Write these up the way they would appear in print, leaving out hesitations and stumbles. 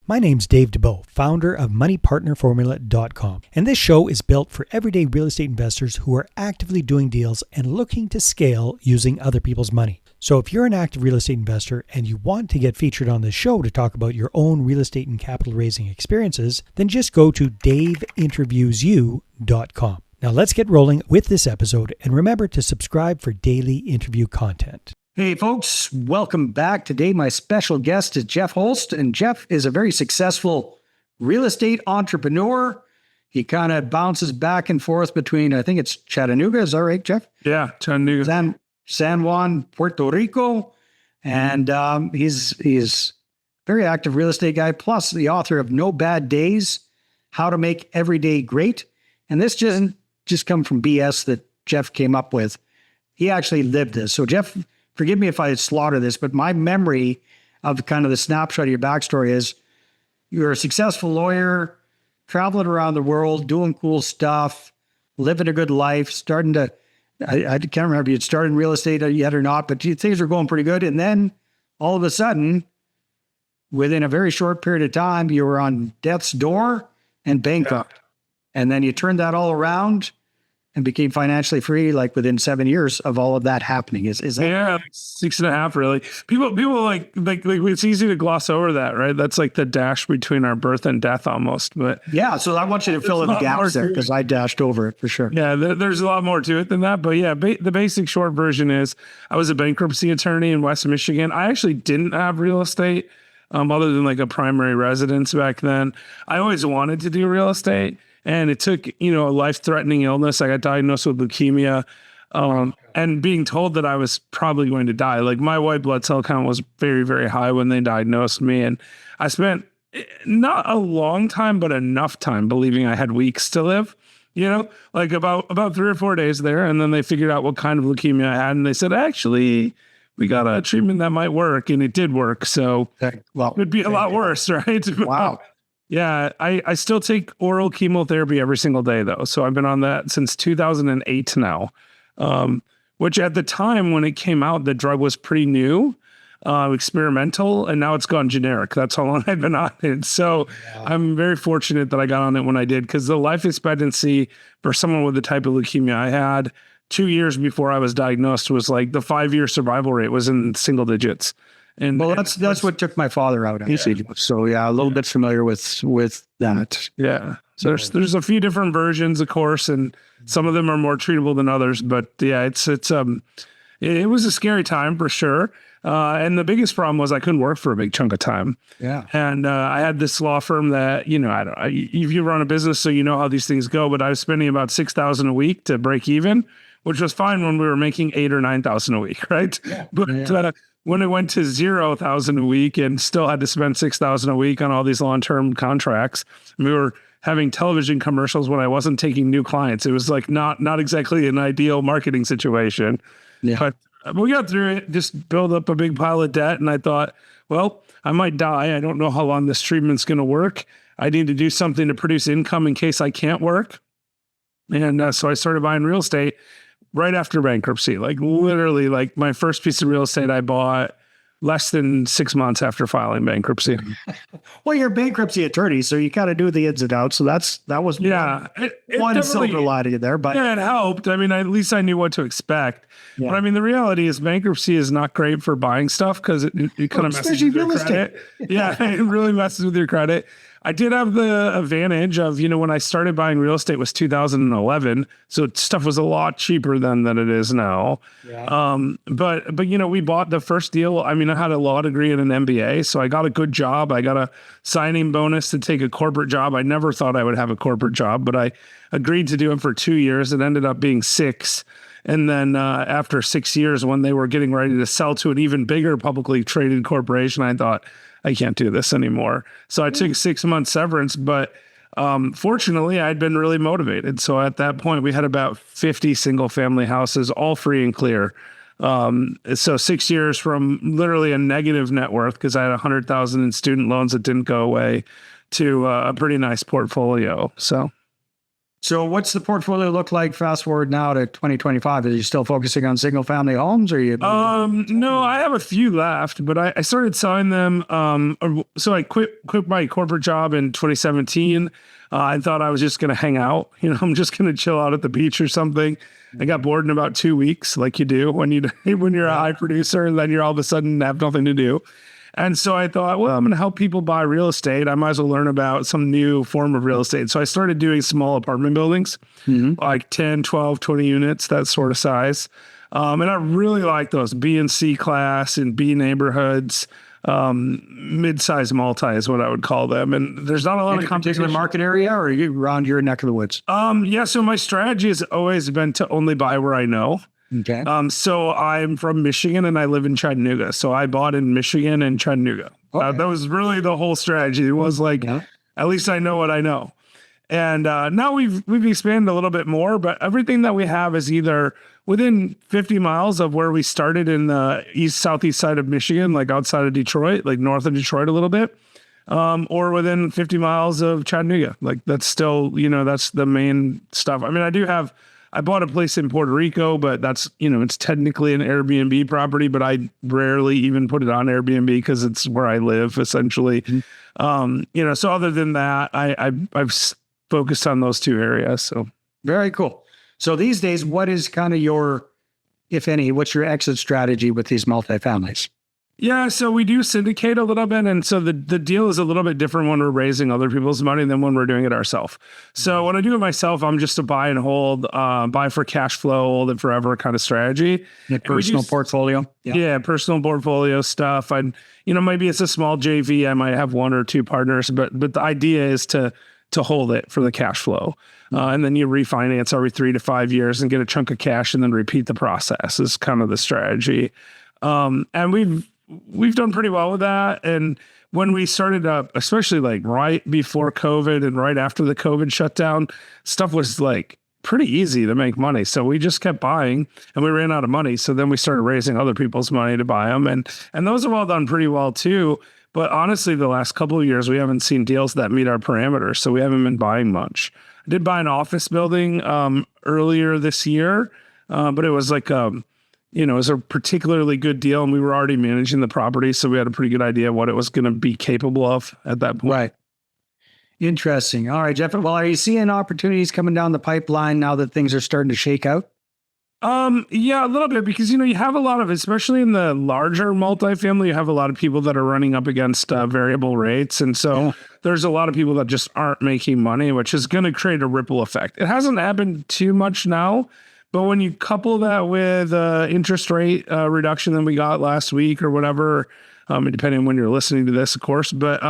My name's Dave Dubeau, founder of MoneyPartnerFormula.com, and this show is built for everyday real estate investors who are actively doing deals and looking to scale using other people's money. So if you're an active real estate investor and you want to get featured on this show to talk about your own real estate and capital raising experiences, then just go to daveinterviewsyou.com. Now let's get rolling with this episode, and remember to subscribe for daily interview content. Hey folks, welcome back. Today my special guest is Jeff Holst, and Jeff is a very successful real estate entrepreneur. He kind of bounces back and forth between, I think it's Chattanooga, is that right, Jeff? Yeah, Chattanooga. San Juan, Puerto Rico, and he's very active real estate guy, plus the author of No Bad Days, How to Make Every Day Great. And this just come from BS that Jeff came up with. He actually lived this. So Jeff, forgive me if I slaughter this, but my memory of kind of the snapshot of your backstory is you're a successful lawyer, traveling around the world, doing cool stuff, living a good life, starting to, I can't remember if you'd started in real estate yet or not, but things were going pretty good. And then all of a sudden, within a very short period of time, you were on death's door and bankrupt. Yeah. And then you turned that all around and became financially free, like within 7 years of all of that happening. Is that? Yeah, like 6.5 really. People like it's easy to gloss over that, right? That's like the dash between our birth and death almost. But yeah, so I want you to fill in the gaps there because I dashed over it for sure. Yeah, there's a lot more to it than that. But yeah, the basic short version is I was a bankruptcy attorney in West Michigan. I actually didn't have real estate other than like a primary residence back then. I always wanted to do real estate. And it took, a life-threatening illness. I got diagnosed with leukemia, and being told that I was probably going to die. Like my white blood cell count was very, very high when they diagnosed me. And I spent not a long time, but enough time believing I had weeks to live, like about 3 or 4 days there. And then they figured out what kind of leukemia I had. And they said, actually, we got a treatment that might work. And it did work. So it would be a lot worse, right? Wow. Yeah, I still take oral chemotherapy every single day, though. So I've been on that since 2008 now, which at the time when it came out, the drug was pretty new, experimental, and now it's gone generic. That's how long I've been on it. So yeah. I'm very fortunate that I got on it when I did, because the life expectancy for someone with the type of leukemia I had 2 years before I was diagnosed was like the 5-year survival rate was in single digits. And well, that's what took my father out. Actually. Yeah. So yeah, a little bit familiar with that. Yeah. So there's a few different versions, of course, and some of them are more treatable than others. But yeah, it was a scary time for sure. And the biggest problem was I couldn't work for a big chunk of time. Yeah. And I had this law firm that if you run a business, so you know how these things go. But I was spending about $6,000 a week to break even, which was fine when we were making $8,000 or $9,000 a week, right? Yeah. But when it went to $0,000 a week and still had to spend $6,000 a week on all these long-term contracts, we were having television commercials when I wasn't taking new clients. It was like not exactly an ideal marketing situation. Yeah. But we got through it, just build up a big pile of debt. And I thought, well, I might die. I don't know how long this treatment's going to work. I need to do something to produce income in case I can't work. And so I started buying real estate right after bankruptcy, like literally like my first piece of real estate I bought less than 6 months after filing bankruptcy. Well, you're a bankruptcy attorney, so you kind of do the ins and outs. So that was one silver lining there. But yeah, it helped. I mean, at least I knew what to expect. Yeah. But I mean, the reality is bankruptcy is not great for buying stuff because it kind of messes with your credit. Yeah, it really messes with your credit. I did have the advantage of, when I started buying real estate was 2011. So stuff was a lot cheaper than it is now. Yeah. But we bought the first deal. I mean, I had a law degree and an MBA, so I got a good job. I got a signing bonus to take a corporate job. I never thought I would have a corporate job, but I agreed to do it for 2 years. It ended up being 6. And then after 6 years, when they were getting ready to sell to an even bigger publicly traded corporation, I thought, I can't do this anymore. So I took 6 months severance, but fortunately I'd been really motivated. So at that point we had about 50 single family houses, all free and clear. So 6 years from literally a negative net worth, because I had 100,000 in student loans that didn't go away, to a pretty nice portfolio. So So what's the portfolio look like fast forward now to 2025? Are you still focusing on single family homes, or you? No, I have a few left, but I started selling them. So I quit my corporate job in 2017. I thought I was just going to hang out. I'm just going to chill out at the beach or something. I got bored in about 2 weeks, like you do when you're a high producer, and then you're all of a sudden have nothing to do. And so I thought, well, I'm going to help people buy real estate. I might as well learn about some new form of real estate. So I started doing small apartment buildings, like 10, 12, 20 units, that sort of size. And I really like those B and C class and B neighborhoods. Mid-size multi is what I would call them. And there's not a lot of competition. Particular market area, or are you around your neck of the woods? Yeah. So my strategy has always been to only buy where I know. Okay. So I'm from Michigan and I live in Chattanooga. So I bought in Michigan and Chattanooga. Okay. That was really the whole strategy. It was like, at least I know what I know. And now we've expanded a little bit more, but everything that we have is either within 50 miles of where we started in the southeast side of Michigan, like outside of Detroit, like north of Detroit a little bit, or within 50 miles of Chattanooga. Like that's still, that's the main stuff. I mean, I bought a place in Puerto Rico, but that's, it's technically an Airbnb property, but I rarely even put it on Airbnb because it's where I live essentially. Mm-hmm. So other than that, I've focused on those two areas. So very cool. So these days, what is kind of your, if any, what's your exit strategy with these multifamilies? Yeah, so we do syndicate a little bit. And so the deal is a little bit different when we're raising other people's money than when we're doing it ourselves. So when I do it myself, I'm just a buy and hold, buy for cash flow, hold it forever kind of strategy. Like personal portfolio? Yeah, personal portfolio stuff. And, maybe it's a small JV. I might have one or two partners, but the idea is to hold it for the cash flow. And then you refinance every 3 to 5 years and get a chunk of cash and then repeat the process is kind of the strategy. And we've done pretty well with that. And when we started up, especially like right before COVID and right after the COVID shutdown, stuff was like pretty easy to make money. So we just kept buying and we ran out of money. So then we started raising other people's money to buy them. And those have all done pretty well too. But honestly, the last couple of years, we haven't seen deals that meet our parameters. So we haven't been buying much. I did buy an office building earlier this year, but it was like, it was a particularly good deal and we were already managing the property. So we had a pretty good idea of what it was going to be capable of at that point. Right. Interesting. All right, Jeff. Well, are you seeing opportunities coming down the pipeline now that things are starting to shake out? Yeah, a little bit because, you have a lot of, especially in the larger multifamily, you have a lot of people that are running up against variable rates. And so there's a lot of people that just aren't making money, which is going to create a ripple effect. It hasn't happened too much now, but when you couple that with interest rate reduction that we got last week or whatever, depending on when you're listening to this, of course, but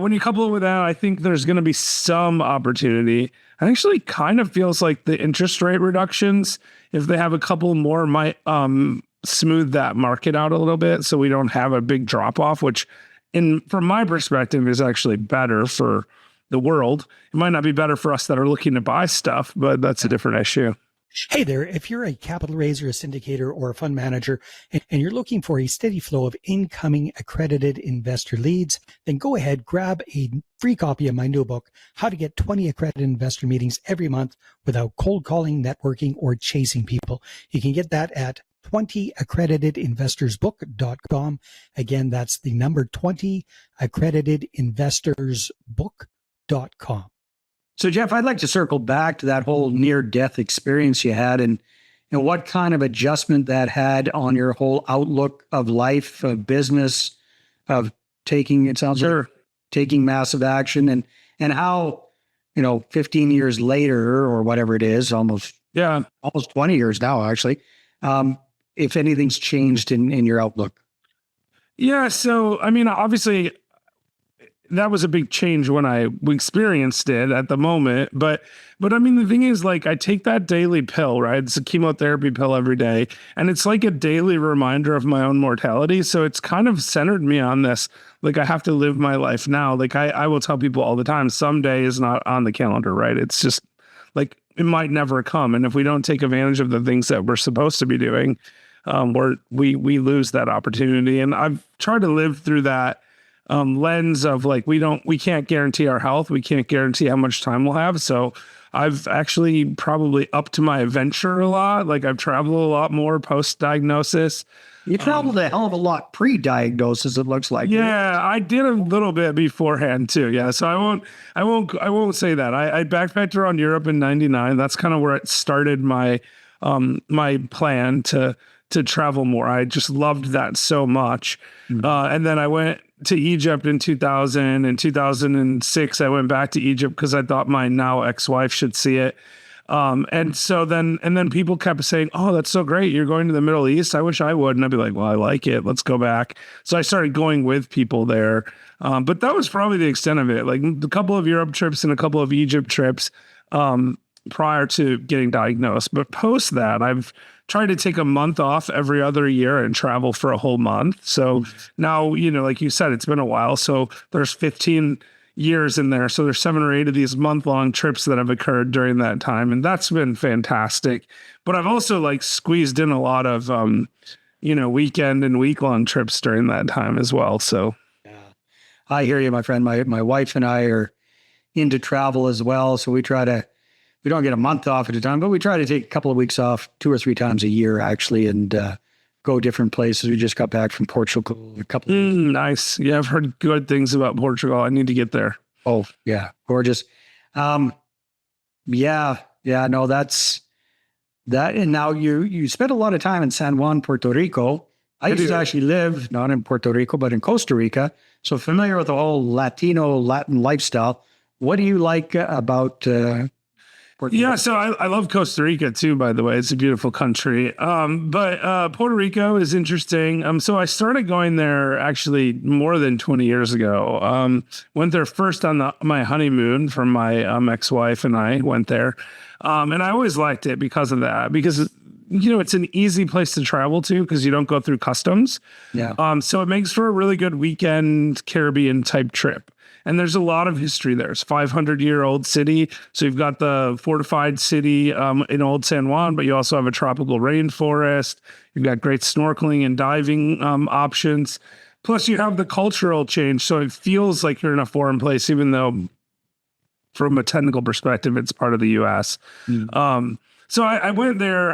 when you couple it with that, I think there's going to be some opportunity. It actually kind of feels like the interest rate reductions, if they have a couple more, might smooth that market out a little bit so we don't have a big drop off, which from my perspective is actually better for the world. It might not be better for us that are looking to buy stuff, but that's a different issue. Hey there, if you're a capital raiser, a syndicator, or a fund manager, and you're looking for a steady flow of incoming accredited investor leads, then go ahead, grab a free copy of my new book, How to Get 20 Accredited Investor Meetings Every Month Without Cold Calling, Networking, or Chasing People. You can get that at 20accreditedinvestorsbook.com. Again, that's the number 20accreditedinvestorsbook.com. So, Jeff, I'd like to circle back to that whole near-death experience you had and what kind of adjustment that had on your whole outlook of life, of business, of taking, it sounds like, taking massive action and how, 15 years later or whatever it is, almost 20 years now, actually, if anything's changed in your outlook. Yeah. So, I mean, obviously, that was a big change when I experienced it at the moment. But I mean, the thing is, like, I take that daily pill, right? It's a chemotherapy pill every day. And it's like a daily reminder of my own mortality. So it's kind of centered me on this. Like, I have to live my life now. Like, I will tell people all the time, someday is not on the calendar, right? It's just like, it might never come. And if we don't take advantage of the things that we're supposed to be doing, we lose that opportunity. And I've tried to live through that lens of like, we can't guarantee our health. We can't guarantee how much time we'll have. So I've actually probably upped my adventure a lot. Like I've traveled a lot more post-diagnosis. You traveled a hell of a lot pre-diagnosis, it looks like. Yeah, I did a little bit beforehand too. Yeah, so I won't say that. I backpacked around Europe in '99. That's kind of where it started my my plan to travel more. I just loved that so much. And then I went to Egypt in 2000 and 2006. I went back to Egypt because I thought my now ex-wife should see it. And then people kept saying, "Oh, that's so great. You're going to the Middle East. I wish I would." And I'd be like, "Well, I like it. Let's go back." So I started going with people there. But that was probably the extent of it. Like a couple of Europe trips and a couple of Egypt trips, prior to getting diagnosed. But post that, I've tried to take a month off every other year and travel for a whole month. So now, like you said, it's been a while. So there's 15 years in there. So there's 7 or 8 of these month-long trips that have occurred during that time. And that's been fantastic. But I've also like squeezed in a lot of, weekend and week-long trips during that time as well. So yeah, I hear you, my friend. My wife and I are into travel as well. So we don't get a month off at a time, but we try to take a couple of weeks off 2 or 3 times a year actually, and go different places. We just got back from Portugal a couple of weeks. Nice. Yeah, I've heard good things about Portugal. I need to get there. Oh, yeah. Gorgeous. No, that's that. And now you spent a lot of time in San Juan, Puerto Rico. I used to actually live not in Puerto Rico, but in Costa Rica. So familiar with the whole Latin lifestyle. What do you like about Yeah, so I love Costa Rica too, by the way. It's a beautiful country. But Puerto Rico is interesting. So I started going there actually more than 20 years ago. Went there first on my honeymoon from my ex-wife, and I went there. And I always liked it because of that, because it's an easy place to travel to because you don't go through customs. Yeah. So it makes for a really good weekend Caribbean type trip. And there's a lot of history there. It's a 500-year-old city. So you've got the fortified city in Old San Juan, but you also have a tropical rainforest. You've got great snorkeling and diving options. Plus, you have the cultural change. So it feels like you're in a foreign place, even though from a technical perspective, it's part of the U.S. So I went there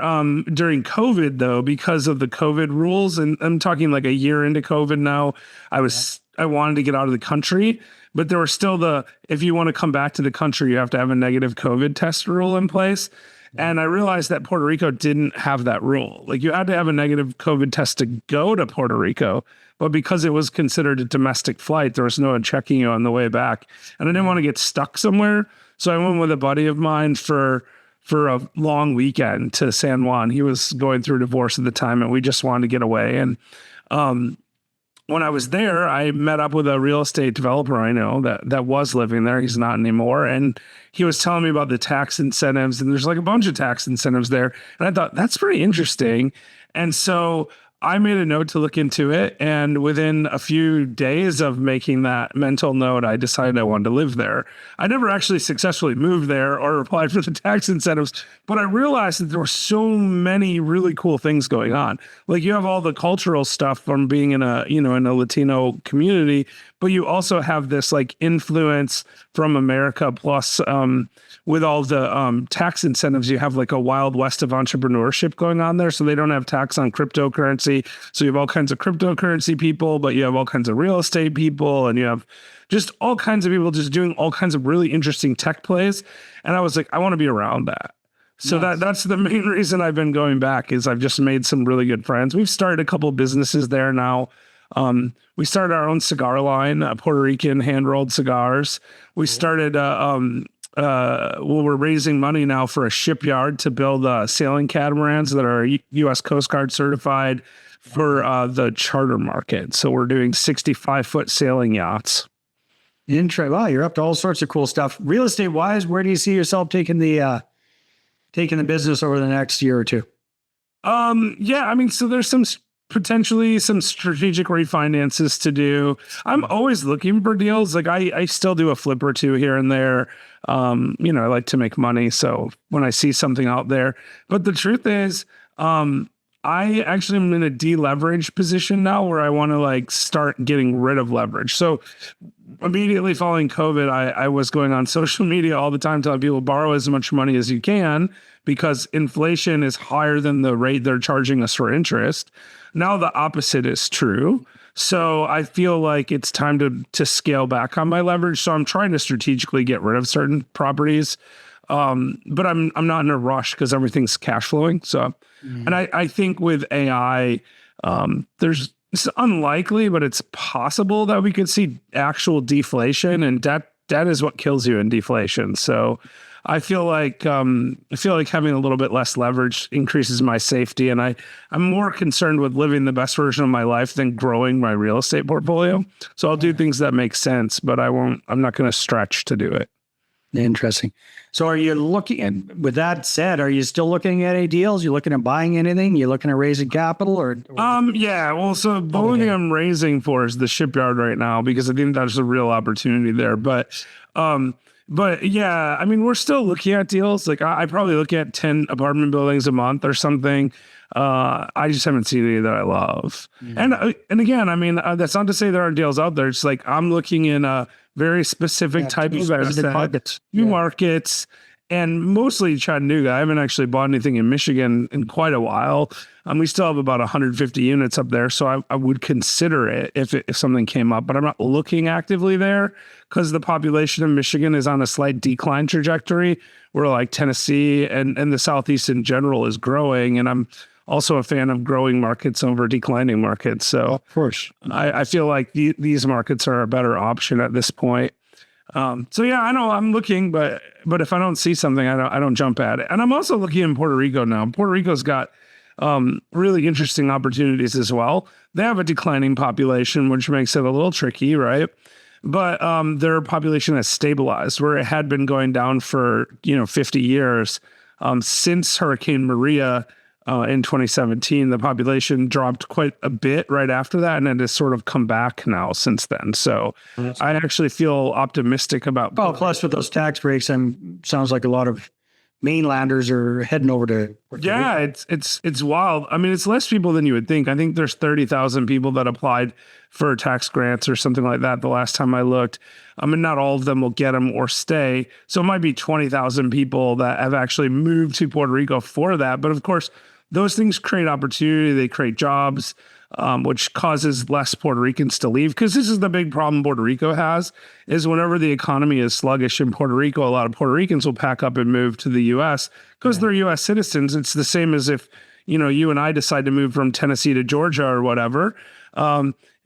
during COVID, though, because of the COVID rules. And I'm talking like a year into COVID now. I wanted to get out of the country, but there were still if you want to come back to the country, you have to have a negative COVID test rule in place. And I realized that Puerto Rico didn't have that rule. Like you had to have a negative COVID test to go to Puerto Rico, but because it was considered a domestic flight, there was no one checking you on the way back. And I didn't want to get stuck somewhere. So I went with a buddy of mine for a long weekend to San Juan. He was going through a divorce at the time, and we just wanted to get away. And when I was there, I met up with a real estate developer I know that was living there. He's not anymore. And he was telling me about the tax incentives, and there's like a bunch of tax incentives there. And I thought, that's pretty interesting. And so I made a note to look into it. And within a few days of making that mental note, I decided I wanted to live there. I never actually successfully moved there or applied for the tax incentives, but I realized that there were so many really cool things going on. Like you have all the cultural stuff from being in a Latino community, but you also have this like influence from America plus with all the tax incentives. You have like a wild west of entrepreneurship going on there. So they don't have tax on cryptocurrency. So you have all kinds of cryptocurrency people, but you have all kinds of real estate people, and you have just all kinds of people just doing all kinds of really interesting tech plays. And I was like, I want to be around that. So nice. That's the main reason I've been going back, is I've just made some really good friends. We've started a couple of businesses there now. We started our own cigar line, Puerto Rican hand-rolled cigars. We started, we're raising money now for a shipyard to build sailing catamarans that are U.S. Coast Guard certified for the charter market. So we're doing 65-foot sailing yachts. Wow, you're up to all sorts of cool stuff. Real estate wise, where do you see yourself taking the business over the next year or two? So there's potentially some strategic refinances to do. I'm always looking for deals. Like I still do a flip or two here and there. I like to make money. So when I see something out there, but the truth is, I actually am in a deleverage position now where I want to like start getting rid of leverage. So immediately following COVID, I was going on social media all the time telling people borrow as much money as you can because inflation is higher than the rate they're charging us for interest. Now the opposite is true. So I feel like it's time to scale back on my leverage. So I'm trying to strategically get rid of certain properties. But I'm not in a rush because everything's cash flowing. So, and I think with AI, it's unlikely, but it's possible that we could see actual deflation, and debt is what kills you in deflation. So I feel like having a little bit less leverage increases my safety, and I'm more concerned with living the best version of my life than growing my real estate portfolio. So I'll do things that make sense, but I'm not going to stretch to do it. Interesting. So are you looking at, with that said, are you still looking at any deals? You looking at buying anything? You looking at raising capital or? Yeah. Well, so the only thing I'm raising for is the shipyard right now, because I think that's a real opportunity there. But yeah, I mean, we're still looking at deals. Like I probably look at 10 apartment buildings a month or something. I just haven't seen any that I love. And again, I mean, that's not to say there aren't deals out there. It's like I'm looking in a very specific type of asset, new markets, and mostly Chattanooga. I haven't actually bought anything in Michigan in quite a while. We still have about 150 units up there, so I would consider it if something came up, but I'm not looking actively there because the population of Michigan is on a slight decline trajectory, where like Tennessee and the Southeast in general is growing, and I'm also a fan of growing markets over declining markets. So of course, I feel like these markets are a better option at this point. So yeah, I know I'm looking, but if I don't see something, I don't jump at it. And I'm also looking in Puerto Rico now. Puerto Rico's got really interesting opportunities as well. They have a declining population, which makes it a little tricky, right? But their population has stabilized, where it had been going down for 50 years. Since Hurricane Maria in 2017, the population dropped quite a bit right after that, and it has sort of come back now since then. So I actually feel optimistic about. Oh, plus with those tax breaks, sounds like a lot of mainlanders are heading over to Puerto Rico. It's wild. I mean, it's less people than you would think. I think there's 30,000 people that applied for tax grants or something like that the last time I looked. I mean, not all of them will get them or stay. So it might be 20,000 people that have actually moved to Puerto Rico for that. But of course, those things create opportunity. They create jobs, which causes less Puerto Ricans to leave. Because this is the big problem Puerto Rico has, is whenever the economy is sluggish in Puerto Rico, a lot of Puerto Ricans will pack up and move to the U.S. because they're U.S. citizens. It's the same as if, you and I decide to move from Tennessee to Georgia or whatever.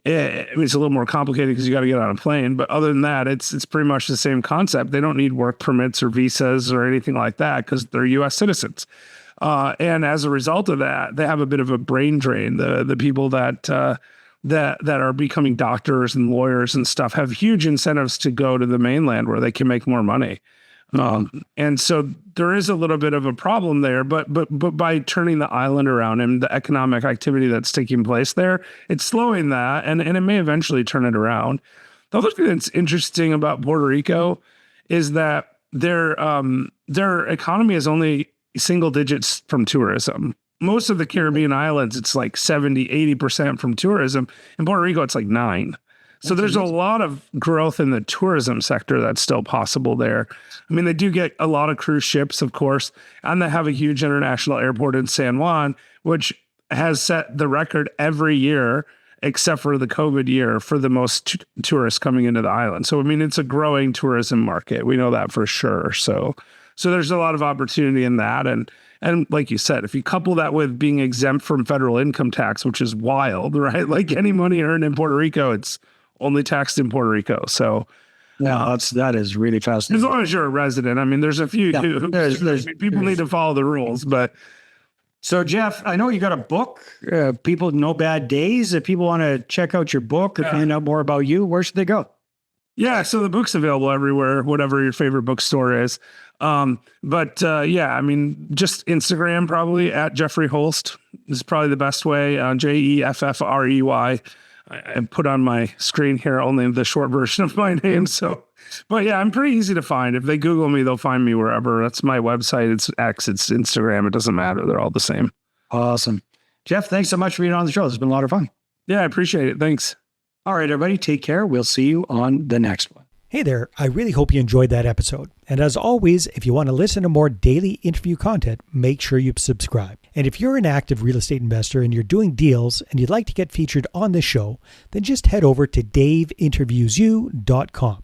It's a little more complicated because you got to get on a plane. But other than that, it's pretty much the same concept. They don't need work permits or visas or anything like that because they're U.S. citizens. And as a result of that, they have a bit of a brain drain. The people that are becoming doctors and lawyers and stuff have huge incentives to go to the mainland where they can make more money. And so there is a little bit of a problem there, but by turning the island around and the economic activity that's taking place there, it's slowing that, and it may eventually turn it around. The other thing that's interesting about Puerto Rico is that their economy is only single digits from tourism. Most of the Caribbean islands, it's like 70, 80% from tourism. In Puerto Rico, it's like 9%. So there's a lot of growth in the tourism sector that's still possible there. I mean, they do get a lot of cruise ships, of course, and they have a huge international airport in San Juan, which has set the record every year, except for the COVID year, for the most tourists coming into the island. So, I mean, it's a growing tourism market. We know that for sure. So there's a lot of opportunity in that. And like you said, if you couple that with being exempt from federal income tax, which is wild, right? Like any money earned in Puerto Rico, it's only taxed in Puerto Rico. So yeah, that is really fascinating. As long as you're a resident. I mean, there's a few people need to follow the rules, but. So Jeff, I know you got a book, People No Bad Days. If people want to check out your book or find out more about you, where should they go? Yeah, so the book's available everywhere, whatever your favorite bookstore is. Yeah, I mean, just Instagram probably at Jeffrey Holst is probably the best way. Jeffrey. I put on my screen here only the short version of my name. So, but yeah, I'm pretty easy to find. If they Google me, they'll find me wherever. That's my website. It's X, it's Instagram. It doesn't matter. They're all the same. Awesome. Jeff, thanks so much for being on the show. It's been a lot of fun. Yeah, I appreciate it. Thanks. All right, everybody, take care. We'll see you on the next one. Hey there, I really hope you enjoyed that episode. And as always, if you want to listen to more daily interview content, make sure you subscribe. And if you're an active real estate investor and you're doing deals and you'd like to get featured on this show, then just head over to daveinterviewsyou.com.